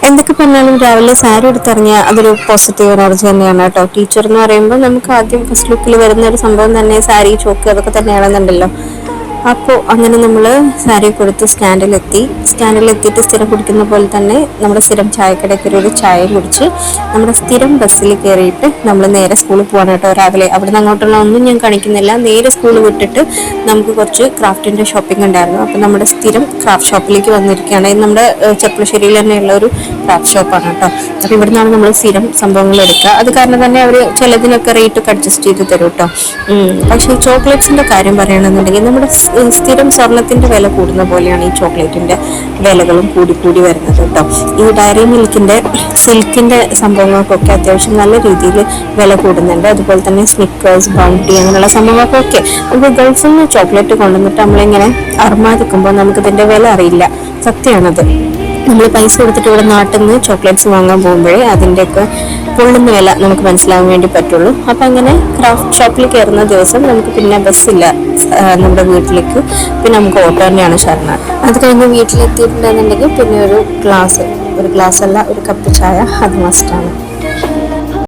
എന്തൊക്കെ പറഞ്ഞാലും രാവിലെ സാരി എടുത്തിറങ്ങിയ അതൊരു പോസിറ്റീവ് എനർജി തന്നെയാണ് കേട്ടോ. ടീച്ചർ എന്ന് പറയുമ്പോൾ നമുക്ക് ആദ്യം ഫസ്റ്റ് ലുക്കിൽ വരുന്ന ഒരു സംഭവം തന്നെ സാരി, ചോക്ക് അതൊക്കെ തന്നെയാണെന്നുണ്ടല്ലോ. അപ്പോൾ അങ്ങനെ നമ്മൾ സാരി കൊടുത്ത് സ്റ്റാൻഡിലെത്തിയിട്ട് സ്ഥിരം കുടിക്കുന്ന പോലെ തന്നെ നമ്മുടെ സ്ഥിരം ചായക്കടയ്ക്ക് ഒരു ചായയും കുടിച്ച് നമ്മുടെ സ്ഥിരം ബസ്സിൽ കയറിയിട്ട് നമ്മൾ നേരെ സ്കൂളിൽ പോകാൻ കേട്ടോ. രാവിലെ അവിടെ നിന്ന് അങ്ങോട്ടുള്ള ഒന്നും ഞാൻ കാണിക്കുന്നില്ല. നേരെ സ്കൂൾ വിട്ടിട്ട് നമുക്ക് കുറച്ച് ക്രാഫ്റ്റിൻ്റെ ഷോപ്പിംഗ് ഉണ്ടായിരുന്നു. അപ്പോൾ നമ്മുടെ സ്ഥിരം ക്രാഫ്റ്റ് ഷോപ്പിലേക്ക് വന്നിരിക്കുകയാണ്. ഇത് നമ്മുടെ ചെർപ്പളശ്ശേരിയിൽ തന്നെയുള്ള ഒരു ക്രാഫ്റ്റ് ഷോപ്പാണ് കേട്ടോ. അപ്പോൾ ഇവിടെ നിന്നാണ് നമ്മൾ സ്ഥിരം സംഭവങ്ങൾ എടുക്കുക. അത് കാരണം തന്നെ അവർ ചിലതിനൊക്കെ റേറ്റ് ഒക്കെ അഡ്ജസ്റ്റ് ചെയ്ത് തരും കേട്ടോ. പക്ഷേ ചോക്ലേറ്റ്സിൻ്റെ കാര്യം പറയുകയാണെന്നുണ്ടെങ്കിൽ നമ്മുടെ സ്ഥിരം സ്വർണത്തിന്റെ വില കൂടുന്ന പോലെയാണ് ഈ ചോക്ലേറ്റിന്റെ വിലകളും കൂടി വരുന്നത് കേട്ടോ. ഈ ഡയറി മിൽക്കിന്റെ സിൽക്കിന്റെ സംഭവങ്ങൾക്കൊക്കെ അത്യാവശ്യം നല്ല രീതിയിൽ വില കൂടുന്നുണ്ട്. അതുപോലെ തന്നെ സ്നിക്കേഴ്സ്, ബൗണ്ടി അങ്ങനെയുള്ള സംഭവങ്ങൾക്കൊക്കെ നമുക്ക് ഗൾഫിൽ നിന്ന് ചോക്ലേറ്റ് കൊണ്ടുവന്നിട്ട് നമ്മളിങ്ങനെ അർമാദിക്കുമ്പോൾ നമുക്കിതിന്റെ വില അറിയില്ല. സത്യമാണത്. നമ്മൾ പൈസ കൊടുത്തിട്ട് ഇവിടെ നാട്ടിൽ നിന്ന് ചോക്ലേറ്റ്സ് വാങ്ങാൻ പോകുമ്പോഴേ അതിൻ്റെയൊക്കെ പൊള്ളുന്ന വില നമുക്ക് മനസ്സിലാവാൻ വേണ്ടി പറ്റുള്ളൂ. അപ്പം അങ്ങനെ ക്രാഫ്റ്റ് ഷോപ്പിൽ കയറുന്ന ദിവസം നമുക്ക് പിന്നെ ബസ്സില്ല നമ്മുടെ വീട്ടിലേക്ക്, പിന്നെ നമുക്ക് ഓട്ടോ തന്നെയാണ് ശരണം. അത് കഴിഞ്ഞ് വീട്ടിലെത്തിയിട്ടുണ്ടെന്നുണ്ടെങ്കിൽ പിന്നെ ഒരു ഗ്ലാസ് അല്ല ഒരു കപ്പ് ചായ അത് മസ്റ്റാണ്.